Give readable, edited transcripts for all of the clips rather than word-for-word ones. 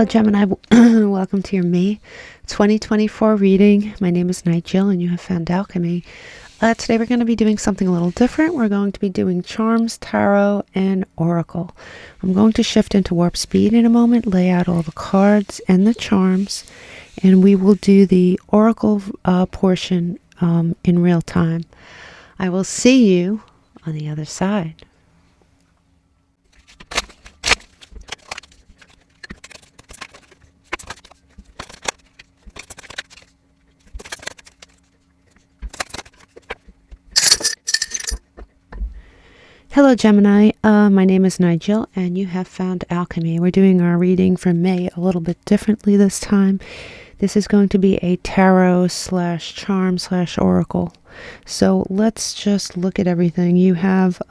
Hello, Gemini. Welcome to your May 2024 reading. My name is Nigel, and you have found Alchemy. Today we're going to be doing something a little different. We're going to be doing Charms, Tarot, and Oracle. I'm going to shift into Warp Speed in a moment, lay out all the cards and the charms, and we will do the Oracle portion in real time. I will see you on the other side. Hello, Gemini. My name is Nigel, and you have found Alchemy. We're doing our reading for May a little bit differently this time. This is going to be a tarot / charm / oracle. So let's just look at everything. You have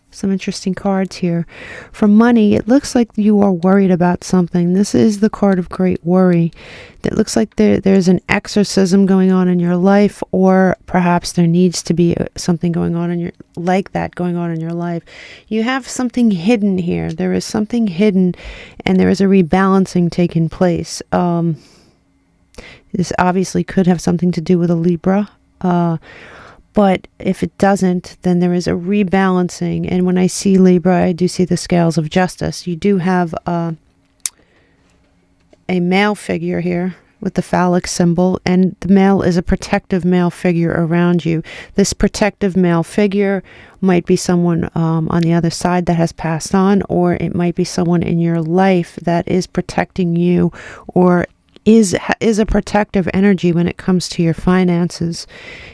some interesting cards here. For money, it looks like you are worried about something. This is the card of great worry. It looks like there's an exorcism going on in your life, or perhaps there needs to be something going on in your life. You have something hidden here. There is something hidden, and there is a rebalancing taking place. This obviously could have something to do with a Libra. But if it doesn't, then there is a rebalancing. And when I see Libra, I do see the scales of justice. You do have a male figure here with the phallic symbol, and the male is a protective male figure around you. This protective male figure might be someone on the other side that has passed on, or it might be someone in your life that is protecting you, or is a protective energy when it comes to your finances.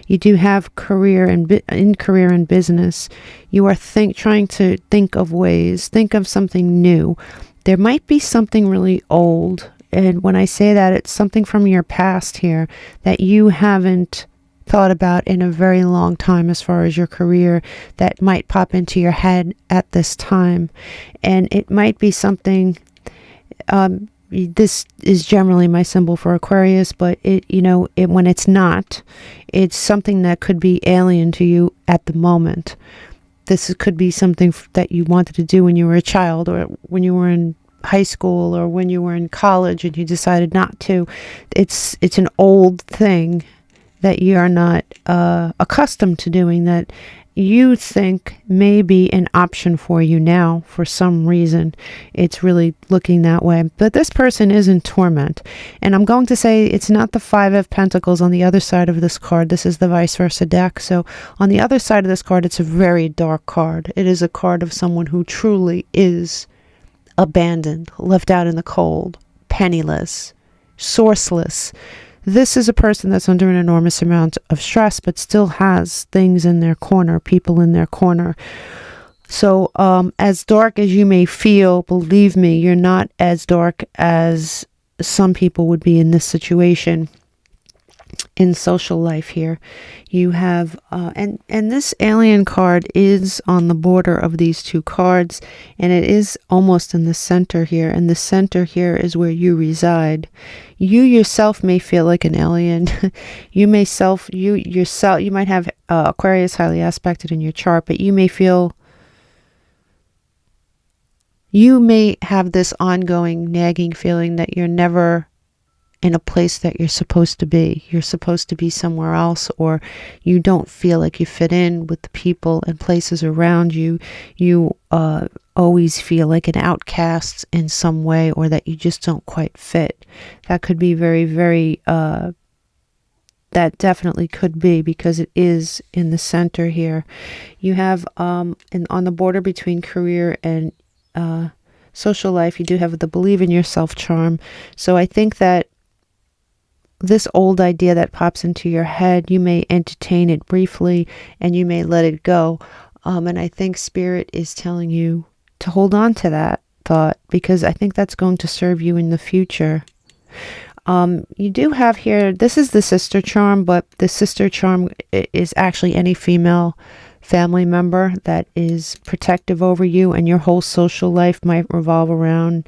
You do have career and business. You are trying to think of ways, think of something new. There might be something really old, and when I say that, it's something from your past here that you haven't thought about in a very long time as far as your career that might pop into your head at this time. And it might be something this is generally my symbol for Aquarius, but when it's not, it's something that could be alien to you at the moment. This could be something that you wanted to do when you were a child, or when you were in high school, or when you were in college and you decided not to. It's an old thing that you are not accustomed to doing, that you think may be an option for you now. For some reason, it's really looking that way. But this person is in torment. And I'm going to say it's not the Five of Pentacles on the other side of this card. This is the vice versa deck. So on the other side of this card, it's a very dark card. It is a card of someone who truly is abandoned, left out in the cold, penniless, sourceless. This is a person that's under an enormous amount of stress, but still has things in their corner, people in their corner. So as dark as you may feel, believe me, you're not as dark as some people would be in this situation. In social life here, you have and this alien card is on the border of these two cards, and it is almost in the center here, and the center here is where you reside. You yourself may feel like an alien. You might have Aquarius highly aspected in your chart, but you may have this ongoing nagging feeling that you're never in a place that you're supposed to be. You're supposed to be somewhere else, or you don't feel like you fit in with the people and places around you. You always feel like an outcast in some way, or that you just don't quite fit. That could be very, very, that definitely could be, because it is in the center here. You have on the border between career and social life, you do have the believe in yourself charm. So I think that this old idea that pops into your head, you may entertain it briefly and you may let it go. And I think Spirit is telling you to hold on to that thought, because I think that's going to serve you in the future. You do have here, this is the sister charm, but the sister charm is actually any female family member that is protective over you, and your whole social life might revolve around,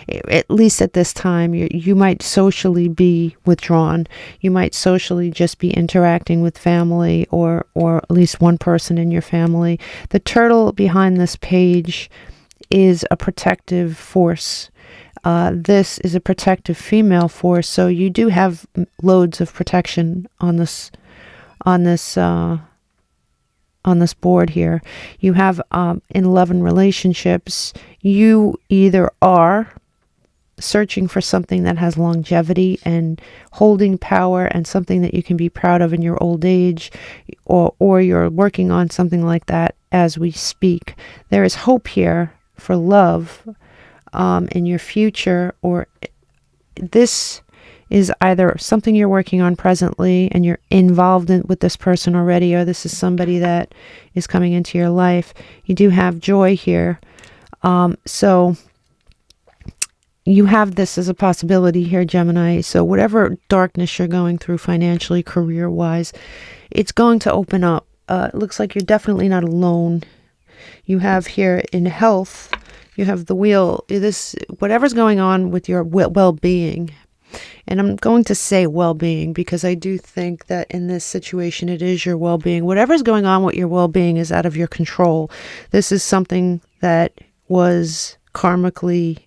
at least at this time, you might socially be withdrawn. You might socially just be interacting with family, or at least one person in your family. The turtle behind this page is a protective force. This is a protective female force, so you do have loads of protection on this board here. You have in love and relationships, you either are searching for something that has longevity and holding power and something that you can be proud of in your old age, or you're working on something like that as we speak. There is hope here for love in your future, or this is either something you're working on presently and you're involved with this person already, or this is somebody that is coming into your life. You do have joy here. So you have this as a possibility here, Gemini. So whatever darkness you're going through financially, career-wise, it's going to open up. It looks like you're definitely not alone. You have here in health, you have the wheel. This, whatever's going on with your well-being, and I'm going to say well-being because I do think that in this situation it is your well-being. Whatever's going on with your well-being is out of your control. This is something that was karmically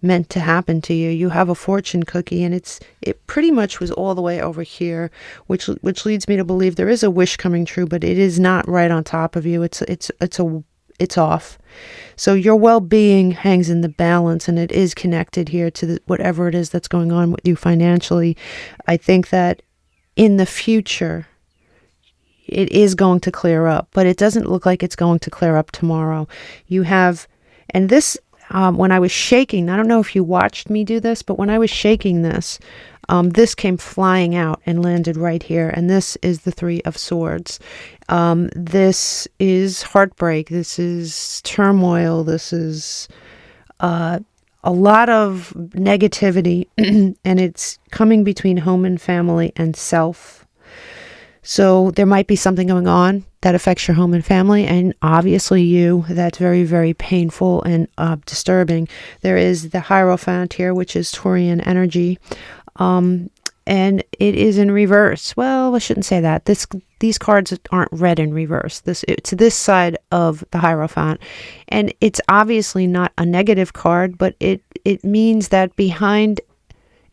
meant to happen to you. You have a fortune cookie, and it pretty much was all the way over here, which leads me to believe there is a wish coming true, but it is not right on top of you. It's off. So your well-being hangs in the balance, and it is connected here to whatever it is that's going on with you financially. I think that in the future it is going to clear up, but it doesn't look like it's going to clear up tomorrow. You have, and this when I was shaking, I don't know if you watched me do this, but when I was shaking this, this came flying out and landed right here. And this is the Three of Swords. This is heartbreak. This is turmoil. This is a lot of negativity, and it's coming between home and family and self. So there might be something going on that affects your home and family, and obviously you, that's very, very painful and disturbing. There is the Hierophant here, which is Taurian energy, and it is in reverse. Well, I shouldn't say that. These cards aren't read in reverse. It's this side of the Hierophant, and it's obviously not a negative card, but it means that behind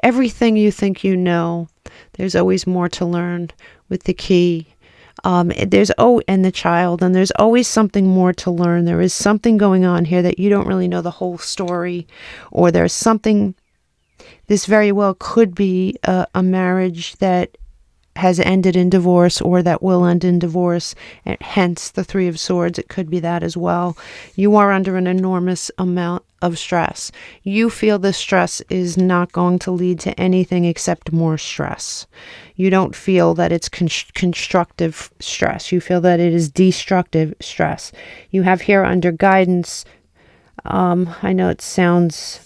everything you think you know, there's always more to learn with the key. And the child, and there's always something more to learn. There is something going on here that you don't really know the whole story, or there's something, this very well could be a marriage that has ended in divorce, or that will end in divorce, and hence the Three of Swords. It could be that as well. You are under an enormous amount of stress. You feel this stress is not going to lead to anything except more stress. You don't feel that it's constructive stress. You feel that it is destructive stress. You have here under guidance, I know it sounds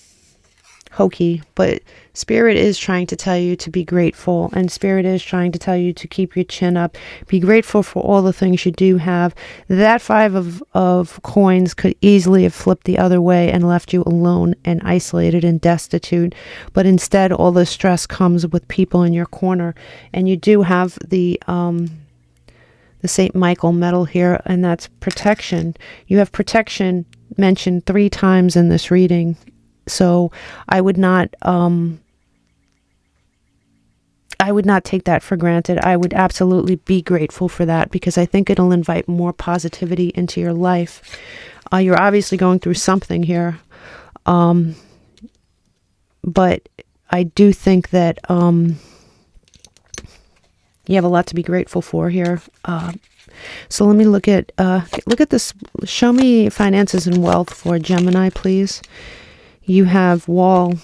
hokey, but Spirit is trying to tell you to be grateful, and Spirit is trying to tell you to keep your chin up. Be grateful for all the things you do have. That Five of coins could easily have flipped the other way and left you alone and isolated and destitute, but instead all the stress comes with people in your corner. And you do have the St. Michael medal here, and that's protection. You have protection mentioned 3 times in this reading. So I would not take that for granted. I would absolutely be grateful for that, because I think it'll invite more positivity into your life. You're obviously going through something here, but I do think that you have a lot to be grateful for here. So let me look at this. Show me finances and wealth for Gemini, please. You have Wall,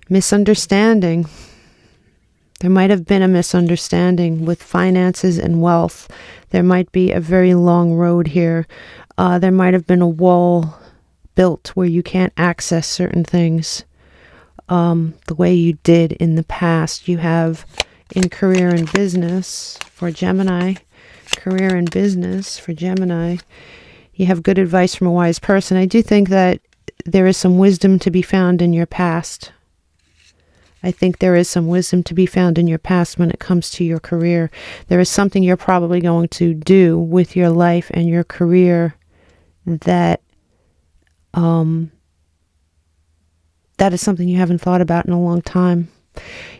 misunderstanding. There might have been a misunderstanding with finances and wealth. There might be a very long road here. There might have been a wall built where you can't access certain things the way you did in the past. You have in career and business for Gemini. Career and business for Gemini. You have good advice from a wise person. I do think that there is some wisdom to be found in your past. I think there is some wisdom to be found in your past when it comes to your career. There is something you're probably going to do with your life and your career that that is something you haven't thought about in a long time.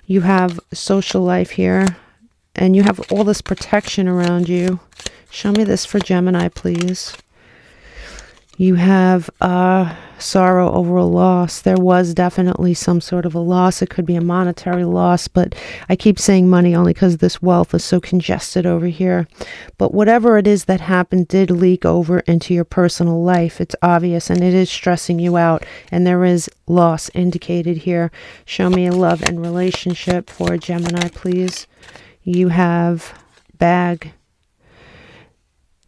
You have social life here, and you have all this protection around you. Show me this for Gemini, please. You have sorrow over a loss. There was definitely some sort of a loss. It could be a monetary loss, but I keep saying money only because this wealth is so congested over here. But whatever it is that happened did leak over into your personal life. It's obvious, and it is stressing you out, and there is loss indicated here. Show me a love and relationship for Gemini, please. You have bag.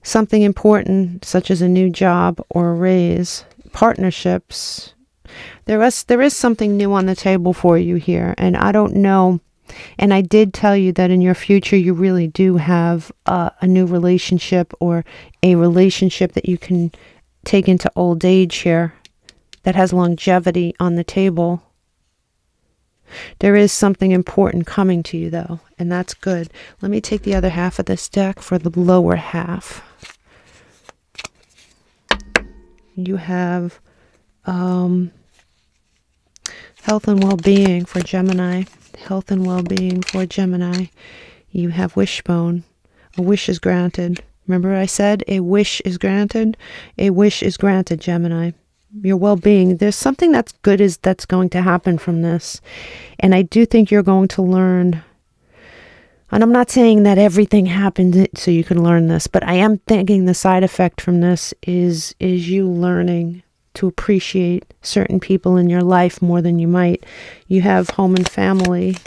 Something important, such as a new job or a raise, partnerships. There is something new on the table for you here, and I don't know. And I did tell you that in your future, you really do have a new relationship, or a relationship that you can take into old age here that has longevity on the table. There is something important coming to you, though, and that's good. Let me take the other half of this deck for the lower half. You have health and well-being for Gemini. Health and well-being for Gemini. You have wishbone. A wish is granted. Remember I said a wish is granted? A wish is granted, Gemini. Your well-being. There's something that's good that's going to happen from this. And I do think you're going to learn. And I'm not saying that everything happened so you can learn this, but I am thinking the side effect from this is you learning to appreciate certain people in your life more than you might. You have home and family.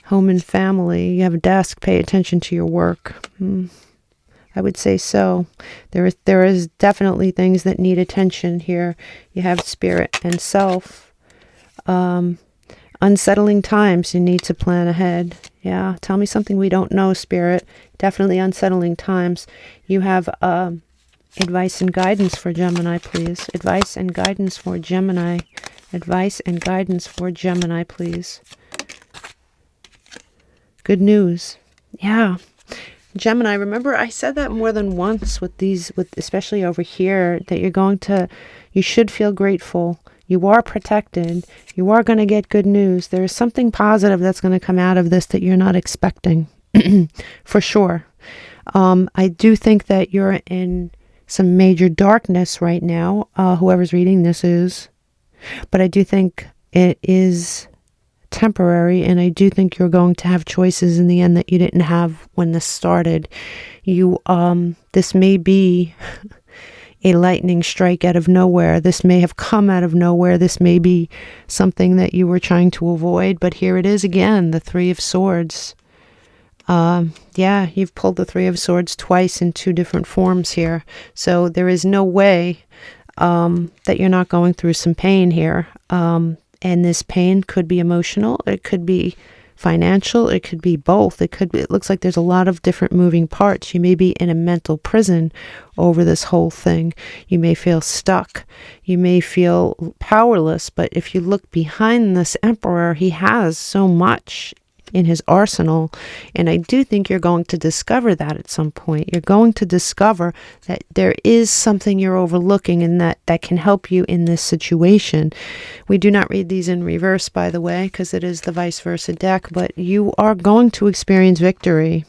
Home and family. You have a desk. Pay attention to your work. I would say so. There is definitely things that need attention here. You have spirit and self. Unsettling times. You need to plan ahead. Yeah, tell me something we don't know, Spirit. Definitely unsettling times. You have advice and guidance for Gemini, please. Advice and guidance for Gemini. Advice and guidance for Gemini, please. Good news. Yeah. Gemini, remember I said that more than once with especially over here, that you should feel grateful. You are protected. You are going to get good news. There is something positive that's going to come out of this that you're not expecting, for sure. I do think that you're in some major darkness right now, whoever's reading this is. But I do think it is temporary, and I do think you're going to have choices in the end that you didn't have when this started. This may be a lightning strike out of nowhere. This may have come out of nowhere. This may be something that you were trying to avoid, but here it is again, the Three of Swords. Yeah, you've pulled the Three of Swords twice in two different forms here. So there is no way that you're not going through some pain here. And this pain could be emotional. It could be financial. It could be both. It looks like there's a lot of different moving parts. You may be in a mental prison over this whole thing. You may feel stuck. You may feel powerless. But if you look behind this Emperor, he has so much in his arsenal, and I do think you're going to discover that at some point. You're going to discover that there is something you're overlooking, and that can help you in this situation. We do not read these in reverse, by the way, because it is the vice versa deck, but you are going to experience victory,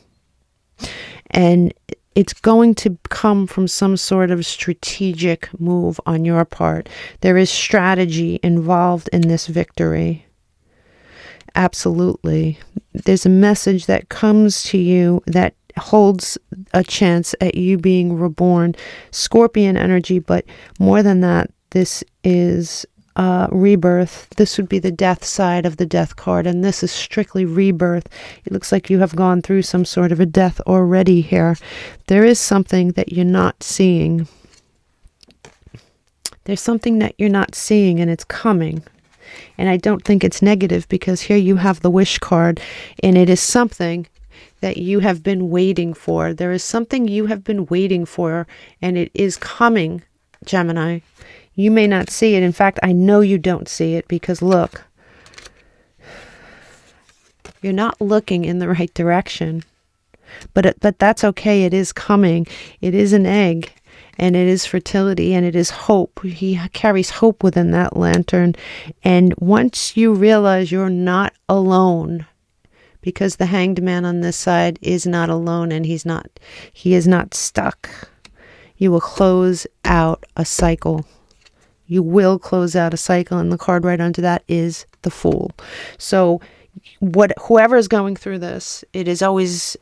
and it's going to come from some sort of strategic move on your part. There is strategy involved in this victory. Absolutely. There's a message that comes to you that holds a chance at you being reborn. Scorpion energy, but more than that, this is rebirth. This would be the death side of the death card, and this is strictly rebirth. It looks like you have gone through some sort of a death already here. There is something that you're not seeing. There's something that you're not seeing, and it's coming. And I don't think it's negative, because here you have the wish card, and it is something that you have been waiting for. There is something you have been waiting for, and it is coming, Gemini. You may not see it. In fact, I know you don't see it, because look, you're not looking in the right direction. But that's okay. It is coming. It is an egg. and it is fertility, and it is hope. He carries hope within that lantern. And once you realize you're not alone, because the Hanged Man on this side is not alone, and he is not stuck. You will close out a cycle. You will close out a cycle, and the card right under that is the Fool. So whoever is going through this, it is always,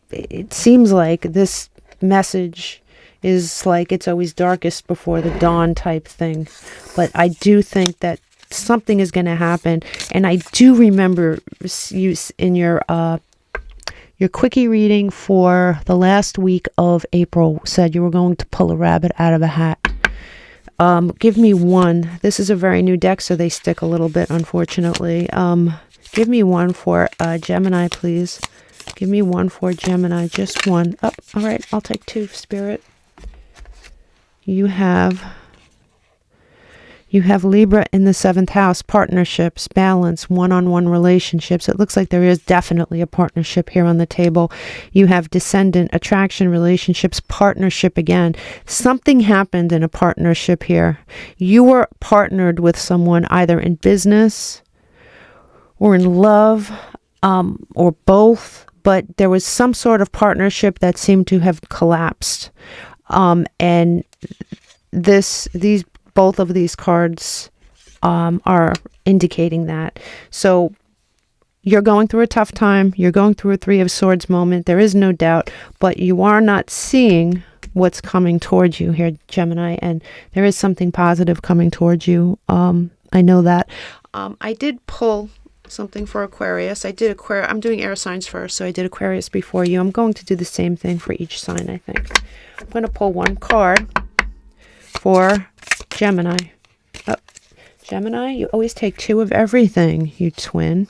it seems like this message is like it's always darkest before the dawn type thing. But I do think that something is going to happen. And I do remember you in your quickie reading for the last week of April said you were going to pull a rabbit out of a hat. Give me one. This is a very new deck, so they stick a little bit, unfortunately. Give me one for Gemini, please. Give me one for Gemini, just one. Oh, all right, I'll take two, Spirit. You have Libra in the 7th house, partnerships, balance, one-on-one relationships. It looks like there is definitely a partnership here on the table. You have descendant, attraction, relationships, partnership again. Something happened in a partnership here. You were partnered with someone either in business or in love, or both, but there was some sort of partnership that seemed to have collapsed. And both of these cards are indicating that. So you're going through a tough time. You're going through a 3 of Swords moment. There is no doubt, but you are not seeing what's coming towards you here, Gemini, and there is something positive coming towards you. I know that. I did pull something for Aquarius. I'm doing air signs first, so I did Aquarius before you. I'm going to do the same thing for each sign, I think. I'm going to pull one card for Gemini. Oh, Gemini, you always take 2 of everything, you twin.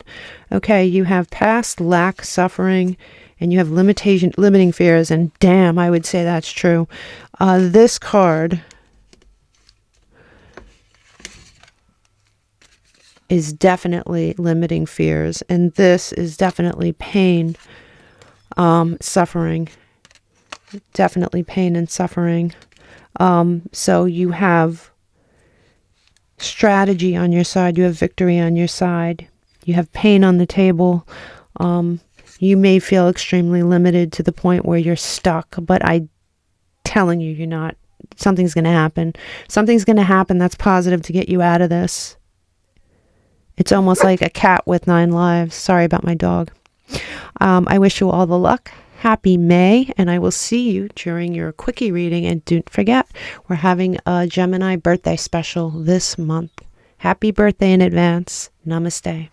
Okay, you have past, lack, suffering, and you have limiting fears, and damn, I would say that's true. This card is definitely limiting fears, and this is definitely pain, suffering. Definitely pain and suffering. So you have strategy on your side. You have victory on your side. You have pain on the table. You may feel extremely limited to the point where you're stuck, but I'm telling you, you're not. Something's going to happen. Something's going to happen that's positive to get you out of this. It's almost like a cat with 9 lives. Sorry about my dog. I wish you all the luck. Happy May, and I will see you during your quickie reading. And don't forget, we're having a Gemini birthday special this month. Happy birthday in advance. Namaste.